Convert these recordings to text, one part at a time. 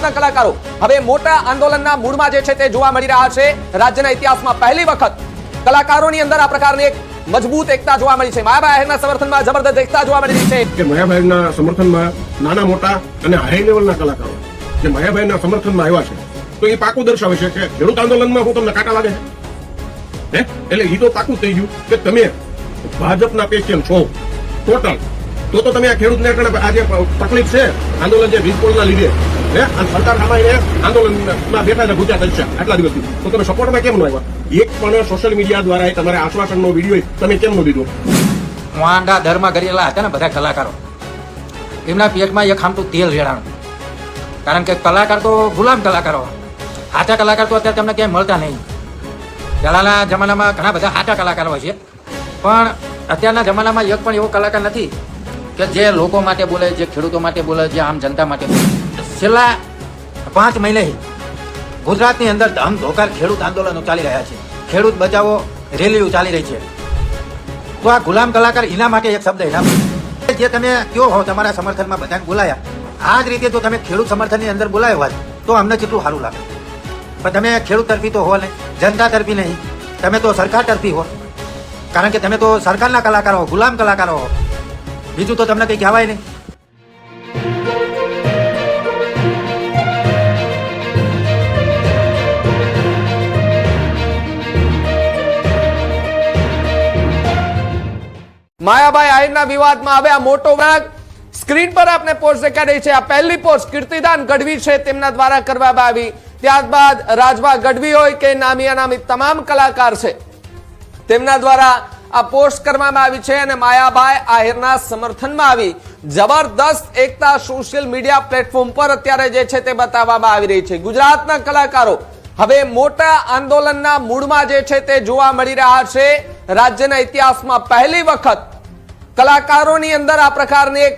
ગુજરાતના કલાકારો હવે મોટા આંદોલનના મૂડમાં જે છે તે જોવા મળી રહ્યા છે। રાજ્યના ઇતિહાસમાં પહેલી વખત કલાકારોની અંદર આ પ્રકારની એક મજબૂત એકતા જોવા મળી છે। માયાભાઈ આહિરના સમર્થનમાં જબરદસ્ત એકતા જોવા મળી રહી છે કે માયાભાઈના સમર્થનમાં નાના મોટા અને હાઈ લેવલના કલાકારો જે માયાભાઈના સમર્થનમાં આવ્યા છે તો એ પાકું દર્શાવે છે કે ખેડૂત આંદોલનમાં હું તમને કાંટા લાગે છે એટલે એ તો પાકું થઈ ગયું કે તમે ભાજપના પેશિયન્ટ છો ટોટલ। તો તમે આ ખેડૂતને આ જે તકલીફ છે આંદોલન જે વીજપોળના લીધે અને સરકાર સામે આંદોલનમાં બેઠા છે ગુજરાત છે આટલા દિવસથી, તો તમે સપોર્ટમાં કેમ ન આવ્યા? એક પણ સોશિયલ મીડિયા દ્વારા તમારે આશ્વાસનનો વિડીયો તમે કેમ ન દીધો? વાંડા દરમાં ગયેલા હતા ને બધા કલાકારો, એમના પેટમાં એક ખામટું તેલ રેડાણું। કારણ કે કલાકાર તો ગુલામ કલાકારો, સાચા કલાકાર તો અત્યારે તમને ક્યાંય મળતા નહીં। પહેલાના જમાનામાં ઘણા બધા સાચા કલાકારો હોય છે, પણ અત્યારના જમાનામાં એક પણ એવો કલાકાર નથી કે જે લોકો માટે બોલે, જે ખેડૂતો માટે બોલે, જે આમ જનતા માટે બોલે। છેલ્લા 5 મહિને ગુજરાતની અંદર ધમધોકાર ખેડૂત આંદોલનો ચાલી રહ્યા છે, ખેડૂત બચાવો રેલીઓ ચાલી રહી છે। તો આ ગુલામ કલાકાર એના માટે એક શબ્દ ઇનામ જે તમે કયો હો તમારા સમર્થનમાં બધાને બોલાયા, આ જ રીતે જો તમે ખેડૂત સમર્થનની અંદર બોલાયો હોત તો અમને કેટલું સારું લાગે। પણ તમે ખેડૂત તરફી તો હો નહીં, જનતા તરફી નહીં, તમે તો સરકાર તરફી હો। કારણ કે તમે તો સરકારના કલાકારો હો, ગુલામ કલાકારો હો, બીજું તો તમને કંઈ કહેવાય નહીં। માયાભાઈ આહિરના વિવાદમાં હવે આ મોટો ભાગ સ્ક્રીન પર આપને પોસ્ટ દેખાઈ રહી છે। આ પહેલી પોસ્ટ કીર્તિદાન ગઢવી છે તેમના દ્વારા કરવામાં આવી। ત્યારબાદ રાજભા ગઢવી હોય કે નામી અનામી તમામ કલાકાર છે તેમના દ્વારા આ પોસ્ટ કરવામાં આવી છે અને માયાભાઈ આહિરના સમર્થનમાં આવી જબરદસ્ત એકતા સોશિયલ મીડિયા પ્લેટફોર્મ પર અત્યારે જે છે તે બતાવવામાં આવી રહી છે। ગુજરાતના કલાકારો હવે મોટા આંદોલનના મૂડમાં જે છે તે જોવા મળી રહ્યા છે। રાજ્યના ઇતિહાસમાં પહેલી વખત કલાકારોની અંદર આ પ્રકારની એક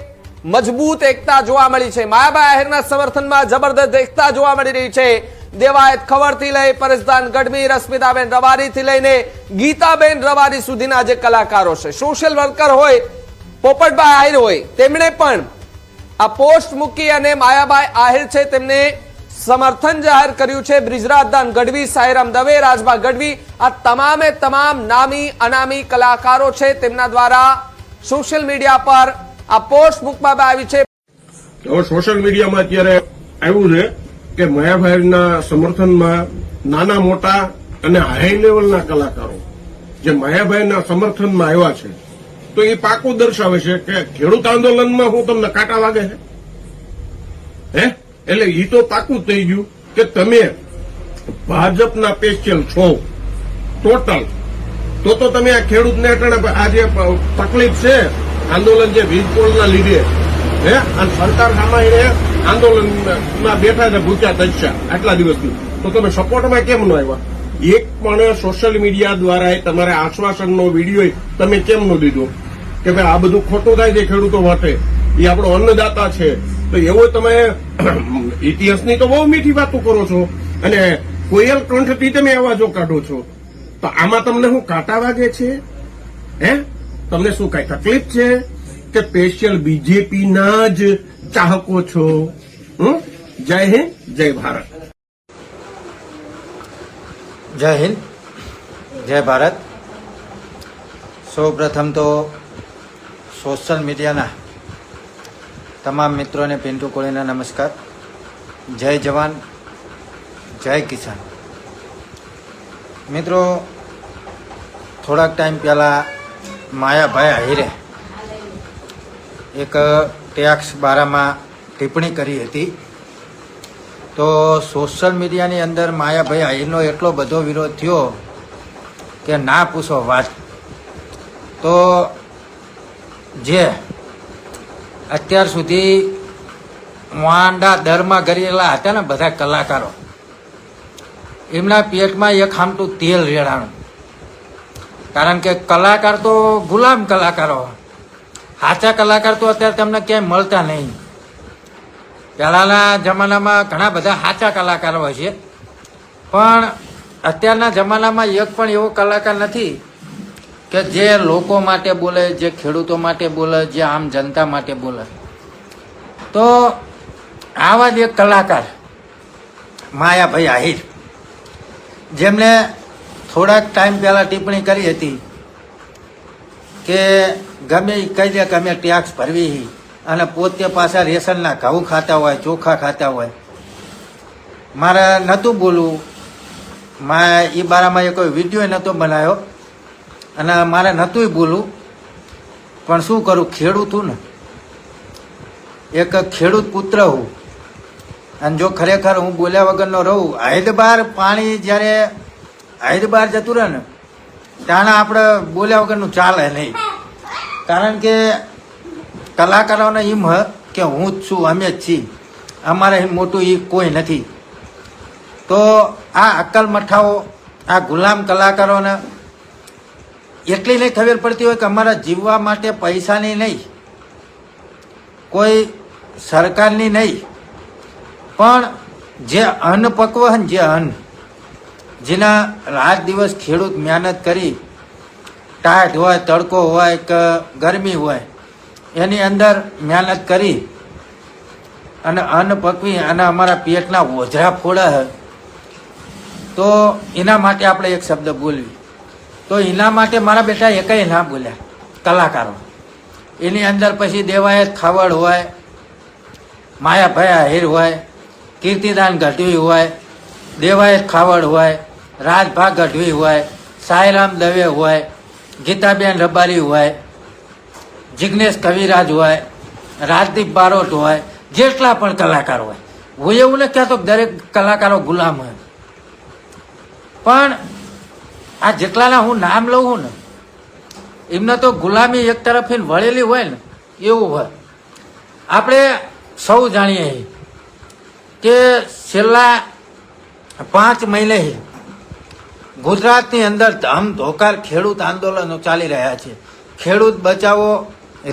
મજબૂત એકતા જોવા મળી છે। માયાભાઈ આહિરના સમર્થનમાં જબરદસ્ત એકતા જોવા મળી રહી છે। દેવાયત ખવરથી લઈ પરેશદાન ગઢવી, રશ્મિતાબેન રવારીથી લઈને ગીતાબેન રવારી સુધીના જે કલાકારો છે, સોશિયલ વર્કર હોય, પોપટભાઈ આહિર હોય, તેમણે પણ આ પોસ્ટ મૂકી અને માયાભાઈ આહિર છે તેમને સમર્થન જાહેર કર્યું છે। બ્રિજરાજદાન ગઢવી, સાઈરામ દવે, રાજભા ગઢવી આ તમામે તમામ નામી અનામી કલાકારો છે તેમના દ્વારા સોશિયલ મીડિયા પર આ પોસ્ટ મૂકવામાં આવી છે। સોશિયલ મીડિયામાં અત્યારે આવ્યું છે કે માયાભાઈના સમર્થનમાં નાના મોટા અને હાઈ લેવલના કલાકારો જે માયાભાઈના સમર્થનમાં આવ્યા છે તો એ પાકું દર્શાવે છે કે ખેડૂત આંદોલનમાં હું તમને કાંટા લાગે છે એટલે એ તો પાકું થઈ ગયું કે તમે ભાજપના પેશિયન્ટ છો ટોટલ। તો તમે આ ખેડૂતને આ જે તકલીફ છે આંદોલન જે વીજપોળના લીધે અને સરકાર સામે આંદોલનમાં બેઠા છે ગુજરાત છે આટલા દિવસથી, તો તમે સપોર્ટમાં કેમ ન આવ્યા? એક પણ સોશિયલ મીડિયા દ્વારા તમારે આશ્વાસનનો વિડીયો તમે કેમ ન દીધો કે ભાઈ આ બધું ખોટું થાય છે ખેડૂતો માટે, એ આપણો અન્નદાતા છે? તો એવો તમે ઇતિહાસની તો બહુ મીઠી વાતો કરો છો અને કોયલ કંઠથી તમે અવાજો કાઢો છો, તો આમાં તમને શું કાંટા વાગે છે? તમને શું કઈ તકલીફ છે કે સ્પેશિયલ બીજેપીના જ ચાહકો છો? જય હિન્દ, જય ભારત। જય હિન્દ, જય ભારત। સૌ પ્રથમ તો સોશિયલ મીડિયાના તમામ મિત્રોને પિન્ટુ કોળીના નમસ્કાર। જય જવાન, જય કિસાન। મિત્રો, થોડાક ટાઈમ પહેલાં માયાભાઈ આહિરે એક ટેક્સ બારામાં ટિપ્પણી કરી હતી, તો સોશિયલ મીડિયાની અંદર માયાભાઈ આહિરનો એટલો બધો વિરોધ થયો કે ના પૂછો વાત। તો જે અત્યાર સુધી વાંડા દરમાં ગયેલા હતા ને બધા કલાકારો, એમના પેટમાં એક ખામટું તેલ રેડાણું। કારણ કે કલાકાર તો ગુલામ કલાકારો, સાચા કલાકાર તો અત્યારે તમને ક્યાંય મળતા નહીં। પહેલાના જમાનામાં ઘણા બધા સાચા કલાકારો હોય છે, પણ અત્યારના જમાનામાં એક પણ એવો કલાકાર નથી કે જે લોકો માટે બોલે, જે ખેડૂતો માટે બોલે, જે આમ જનતા માટે બોલે। તો આવા જ એક કલાકાર માયાભાઈ આહિર, જેમણે થોડાક ટાઈમ પહેલાં ટિપ્પણી કરી હતી કે ગમે એ કહી દે કે અમે ટેક્સ ભરવી અને પોતે પાછા રેશનના ઘઉં ખાતા હોય, ચોખા ખાતા હોય. મારે નહોતું બોલવું, એ બારામાં એ કોઈ વિડીયો નહોતો બનાવ્યો અને મારે નહોતું બોલવું, પણ શું કરું, ખેડૂત છું ને, એક ખેડૂત પુત્ર હું. અને જો ખરેખર હું બોલ્યા વગરનો રહું, હૈદબાર પાણી જ્યારે હૈદબાર જતું રહે ને ત્યાં આપણે બોલ્યા વગરનું ચાલે નહીં. કારણ કે કલાકારોને એમ હ કે હું જ છું, અમે જ છીએ, અમારે મોટું એ કોઈ નથી. તો આ અક્કલ મઠાઓ, આ ગુલામ કલાકારોને એટલી નહીં ખબર પડતી હોય કે અમારા જીવવા માટે પૈસાની નહીં, કોઈ સરકારની નહીં, પણ જે અન્ન પકવ હોય ને, જે અન્ન જેના રાત દિવસ ખેડૂત મહેનત કરી, ટાઢ હોય, તડકો હોય કે ગરમી હોય, એની અંદર મહેનત કરી અને અન્ન પકવી અને અમારા પેટના ઓઝરા ફોડા, તો એના માટે આપણે એક શબ્દ બોલવી. તો એના માટે મારા બેટા એકાઈ ના બોલ્યા કલાકારો. એની અંદર પછી દેવાયત ખાવડ હોય, માયાભાઈ આહિર હોય, કીર્તિદાન ગઢવી હોય, દેવાયત ખાવડ હોય, રાજભા ગઢવી હોય, સાંઈરામ દવે હોય, ગીતાબેન રબારી હોય, જિગ્નેશ કવિરાજ હોય, રાજદીપ બારોટ હોય, જેટલા પણ કલાકાર હોય. હું એવું નથી કહેતો કે દરેક કલાકારો ગુલામ હોય, પણ આ જેટલાના હું નામ લઉં છું ને એમને તો ગુલામી એક તરફથી વળેલી હોય ને એવું હોય. આપણે સૌ જાણીએ કે છેલ્લા 5 મહિને ગુજરાતની અંદર ધમધોકાર ખેડૂત આંદોલનો ચાલી રહ્યા છે, ખેડૂત બચાવો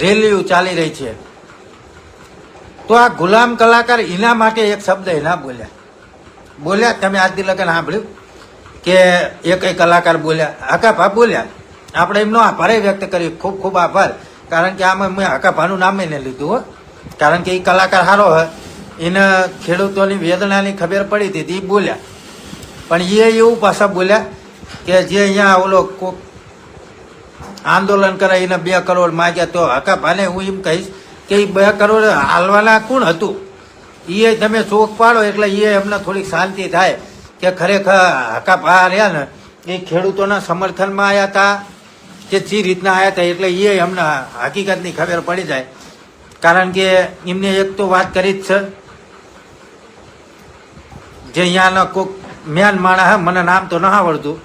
રેલીઓ ચાલી રહી છે. તો આ ગુલામ કલાકાર એના માટે એક શબ્દ એના બોલ્યા. તમે આજથી લગન સાંભળ્યું કે એક કલાકાર બોલ્યા, હકાભા બોલ્યા. આપણે એમનો આભાર વ્યક્ત કરીએ, ખૂબ ખૂબ આભાર. કારણ કે આમાં મેં હકાભાનું નામ નહીં લીધું હો, કારણ કે એ કલાકાર સારો હોય, એને ખેડૂતોની વેદનાની ખબર પડી હતી એ બોલ્યા. પણ એ એવું પાછા બોલ્યા કે જે અહીંયા ઓલો કોક આંદોલન કરે એને 2 કરોડ માગ્યા, તો હકાભાને હું એમ કહીશ કે એ 2 કરોડ હાલવાના કોણ હતું, એ તમે ચોક પાડો એટલે એ એમને થોડીક શાંતિ થાય કે ખરેખર હકાભા રહ્યા ને એ ખેડૂતોના સમર્થનમાં આવ્યા હતા કે જે રીતના આવ્યા હતા, એટલે એ અમને હકીકતની ખબર પડી જાય. કારણ કે એમને એક તો વાત કરી જ છે, જે અહીંયાના કોઈક મેન માણસ, મને નામ તો ન આવડતું,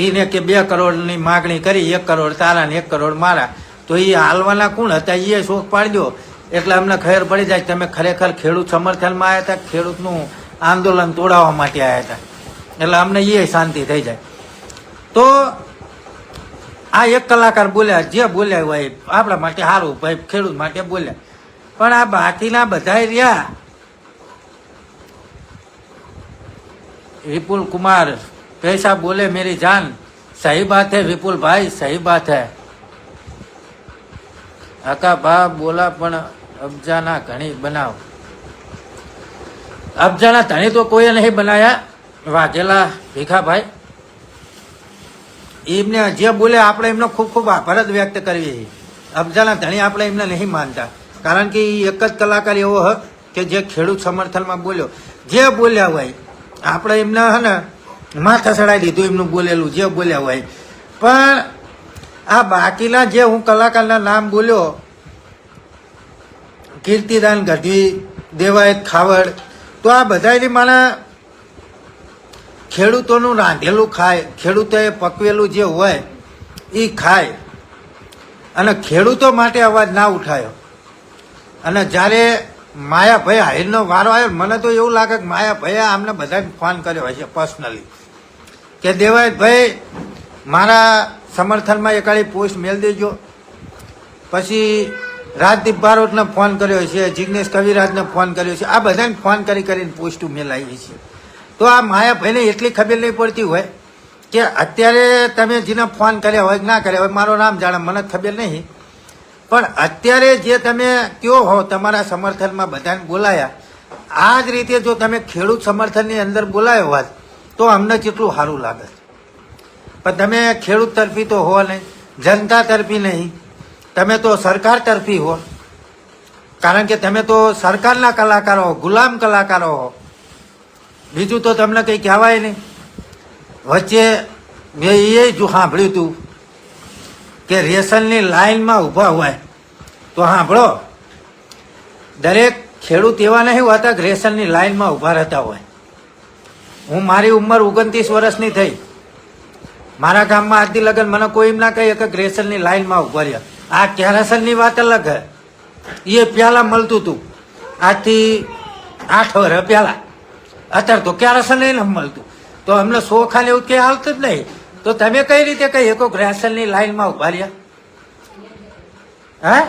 એને કે 2 કરોડની માગણી કરી, 1 કરોડ તારા ને 1 કરોડ મારા. તો એ હાલવાના કોણ હતા એ શોખ પાડી દો એટલે અમને ખબર પડી જાય તમે ખરેખર ખેડૂત સમર્થનમાં આવ્યા હતા, ખેડૂતનું આંદોલન તોડાવવા માટે આવ્યા હતા. એટલે અમને એ શાંતિ થઈ જાય. તો આ એક કલાકાર બોલ્યા, જે બોલ્યા હોય આપણા માટે સારું, ભાઈ ખેડૂત માટે બોલ્યા. પણ આ બાકીના બધા રહ્યા, विपुल कुमार पैसा बोले मेरी जान, सही बात है विपुल भाई, सही बात है. हकाभा बोला पण अफजाना धनी बनाव. अफजाना धनी तो कोई नहीं बनाया, वाघेला ભીખાભાઈ એમને જે બોલે આપણે એમનો ખૂબ ખૂબ આભાર જ વ્યક્ત કરીએ. અફજાના ધણી આપણે એમને નહીં માનતા, કારણ કે એ એક જ કલાકાર એવો હ કે જે ખેડૂત સમર્થનમાં બોલ્યો. જે બોલ્યા હોય આપણે એમને હે ને માથા ચડાવી દીધું એમનું બોલેલું, જે બોલ્યા હોય. પણ આ બાકીના જે હું કલાકારના નામ બોલ્યો, કીર્તિદાન ગઢવી, દેવાયત ખાવડ, તો આ બધાની મને ખેડૂતોનું રાંધેલું ખાય, ખેડૂતોએ પકવેલું જે હોય એ ખાય અને ખેડૂતો માટે અવાજ ના ઉઠાયો. અને જ્યારે માયાભાઈ આહિરનો વારો આવ્યો, મને તો એવું લાગે કે માયાભાઈએ આમને બધાને ફોન કર્યો હશે પર્સનલી કે દેવાયતભાઈ મારા સમર્થનમાં એકાળી પોસ્ટ મેળ દેજો. પછી રાજદીપ બારોટને ફોન કર્યો છે, જિગ્નેશ કવિરાજને ફોન કર્યો છે, આ બધાને ફોન કરીને પોસ્ટ મેળાવી છે. તો આ માયાભાઈને એટલી ખબર નહીં પડતી હોય કે અત્યારે તમે જેને ફોન કર્યા હોય ના કર્યા હોય, મારું નામ જાણે મને ખબર નહીં, પણ અત્યારે જે તમે કયો હો તમારા સમર્થનમાં બધાને બોલાયા, આ જ રીતે જો તમે ખેડૂત સમર્થનની અંદર બોલાયો હોત તો અમને કેટલું સારું લાગે. પણ તમે ખેડૂત તરફી તો હો નહીં, જનતા તરફી નહીં, તમે તો સરકાર તરફી હો. કારણ કે તમે તો સરકારના કલાકારો હો, ગુલામ કલાકારો હો. બીજું તો તમને કંઈ કહેવાય નહીં. વચ્ચે મેં એ જ સાંભળ્યું હતું કે રેશનની લાઈનમાં ઊભા હોય તો સાંભળો, દરેક ખેડૂત એવા નહીં હોતા કે રેશનની લાઈનમાં ઊભા રહેતા હોય. હું મારી ઉંમર 29 વર્ષની થઈ, મારા ગામમાં આજથી લગન મને કોઈ એમ ના કહે કે રેશનની લાઈનમાં ઊભા રહ્યા. આ કેરાસનની વાત અલગ હે, એ પહેલાં મળતું હતું, આજથી 8 વર્ષ પહેલાં. અત્યારે તો કેરાસન ન મળતું, તો અમને શોખાને એવું કંઈ આવતું જ નહીં. તો તમે કઈ રીતે કહી શકો રેશનની લાઈનમાં ઊભા રહ્યા? હા,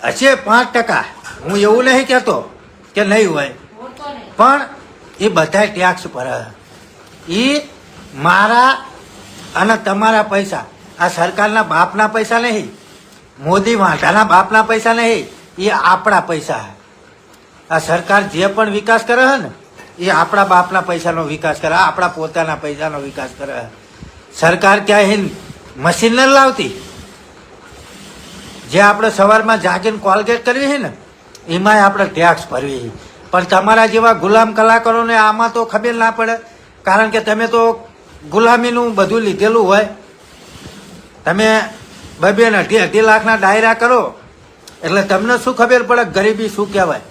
હશે 5%. હું એવું નહીં કહેતો કે નહીં હોય, પણ એ બધા ટેક્સ ભરે. એ મારા અને તમારા પૈસા, આ સરકારના બાપના પૈસા નહીં, મોદી વાંટાના બાપના પૈસા નહીં, એ આપણા પૈસા. આ સરકાર જે પણ વિકાસ કરે છે ને એ આપણા બાપના પૈસાનો વિકાસ કરે, આપણા પોતાના પૈસાનો વિકાસ કરે. સરકાર ક્યાંય મશીન ન લાવતી. જે આપણે સવારમાં જાગીને કોલગેટ કરવી છે ને એમાંય આપણે ટેક્સ ભરવી. પણ તમારા જેવા ગુલામ કલાકારોને આમાં તો ખબર ના પડે, કારણ કે તમે તો ગુલામીનું બધું લીધેલું હોય. તમે 2-2 ને 2.5 લાખના ડાયરા કરો એટલે તમને શું ખબર પડે ગરીબી શું કહેવાય.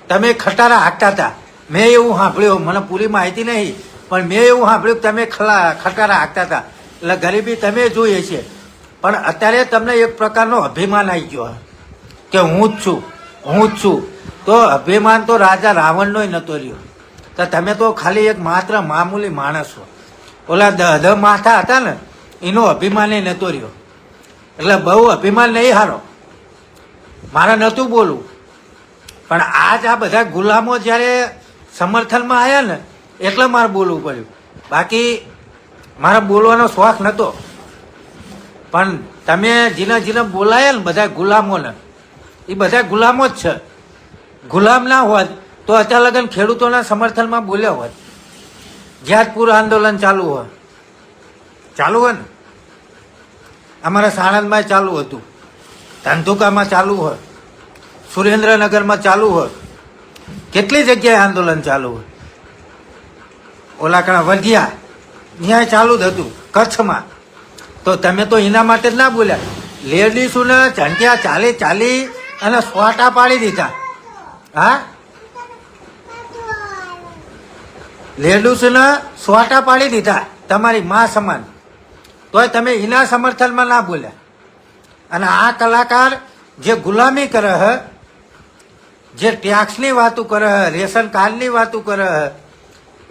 તમે ખટારા હાંકતા હતા, મેં એવું સાંભળ્યું, મને પૂરી માહિતી નહીં, પણ મેં એવું સાંભળ્યું કે તમે ખટારા હાંકતા હતા એટલે ગરીબી તમે જોઈએ છે. પણ અત્યારે તમને એક પ્રકારનો અભિમાન આવી ગયો કે હું જ છું, હું જ છું. તો અભિમાન તો રાજા રાવણનો નહોતો રહ્યો. તો તમે તો ખાલી એક માત્ર મામૂલી માણસ છો. ઓલા 10 માથા હતા ને એનો અભિમાન નહોતો રહ્યો. એટલે બહુ અભિમાન નહીં હારો, મારે નહોતું બોલવું. પણ આજ આ બધા ગુલામો જ્યારે સમર્થનમાં આવ્યા ને એટલે મારે બોલવું પડ્યું. બાકી મારા બોલવાનો શોખ નહોતો. પણ તમે જેને બોલાયા ને બધા ગુલામોને, એ બધા ગુલામો જ છે. ગુલામ ના હોત તો અત્યાર લગન ખેડૂતોના સમર્થનમાં બોલ્યા હોત. જેતપુર આંદોલન ચાલુ હોય ને, અમારા સાણંદમાં ચાલુ હતું, ધંધુકામાં ચાલુ હોય, સુરેન્દ્રનગરમાં ચાલુ હોય, કેટલી જગ્યાએ આંદોલન ચાલુ હોય. ઓલાકણા વઢિયા ત્યાં ચાલુ જ હતું, કચ્છમાં. તો તમે તો એના માટે જ ના બોલ્યા. લેડીસોને ઝંટિયા ચાલી અને સ્વાટા પાડી દીધા. હા, લેડીસોને સ્વાટા પાડી દીધા તમારી મા સમાન, તોય તમે એના સમર્થનમાં ના બોલ્યા. અને આ કલાકાર જે ગુલામી કરે હે, જે ટેક્સની વાતો કરે હે, રેશન કાર્ડની વાતો કરે હે,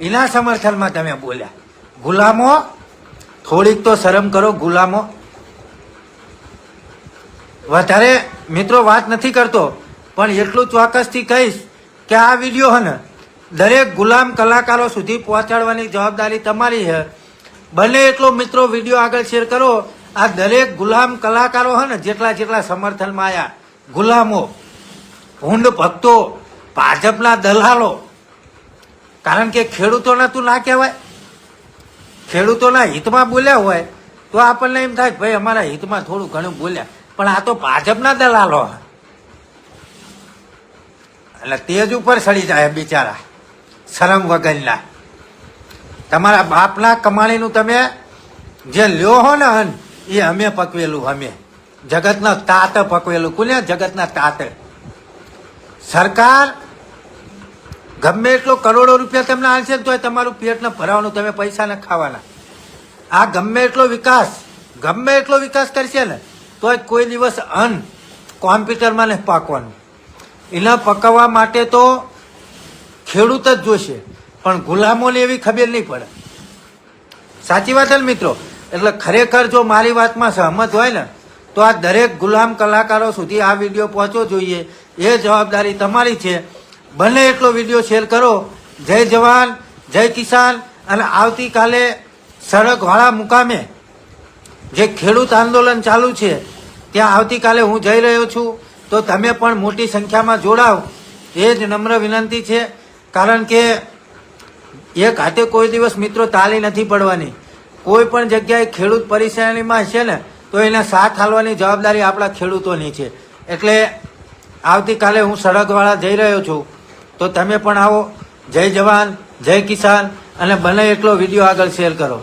એના સમર્થનમાં તમે બોલ્યા. ગુલામો, થોડીક તો શરમ કરો ગુલામો. વધારે મિત્રો વાત નથી કરતો, પણ એટલું ચોક્કસથી કહીશ કે આ વિડીયો હે ને દરેક ગુલામ કલાકારો સુધી પહોંચાડવાની જવાબદારી તમારી છે. બને એટલો મિત્રો વિડીયો આગળ શેર કરો. આ દરેક ગુલામ કલાકારો હે ને જેટલા સમર્થનમાં આવ્યા, ગુલામો, ભૂંડ ભક્તો, ભાજપના દલાલો. કારણ કે ખેડૂતોના તું ના કહેવાય. ખેડૂતોના હિતમાં બોલ્યા હોય તો આપણને એમ થાય ભાઈ અમારા હિતમાં થોડું ઘણું બોલ્યા, પણ આ તો ભાજપના દલાલો. એટલે તેજ ઉપર સડી જાય બિચારા, શરમ વગરના. તમારા બાપના કમાણીનું તમે જે લ્યો હો ને અન, એ અમે પકવેલું, અમે જગતના તાત પકવેલું. કોને? જગતના તાત. સરકાર ગમે એટલો કરોડો રૂપિયા તમને આવશે ને તોય તમારું પેટ ને ભરાવાનું, તમે પૈસા ને ખાવાના. આ ગમે એટલો વિકાસ કરશે ને તોય કોઈ દિવસ અન્ન કોમ્પ્યુટરમાં નહીં પાકવાનું. એને પકવવા માટે તો ખેડૂત જ જોશે, પણ ગુલામોને એવી ખબર નહીં પડે. સાચી વાત છે ને મિત્રો? એટલે ખરેખર જો મારી વાતમાં સહમત હોય ને તો આ દરેક ગુલામ કલાકારો સુધી આ વિડીયો પહોંચવો જોઈએ. એ જવાબદારી તમારી છે. બને એટલો વિડીયો શેર કરો. જય જવાન, જય કિસાન. અને આવતીકાલે સડકવાળા મુકામે જે ખેડૂત આંદોલન ચાલુ છે ત્યાં આવતીકાલે હું જઈ રહ્યો છું. તો તમે પણ મોટી સંખ્યામાં જોડાવ એ જ નમ્ર વિનંતી છે. કારણ કે એક હાથે કોઈ દિવસ મિત્રો તાલી નથી પડવાની. કોઈ પણ જગ્યાએ ખેડૂત પરેશાનીમાં છે ને તો એને સાથ હાલવાની જવાબદારી આપણા ખેડૂતોની છે. એટલે આવતીકાલે હું સડકવાળા જઈ રહ્યો છું, તો તમે પણ આવો. જય જવાન, જય કિસાન, અને બને એટલો વિડીયો આગળ શેર કરો.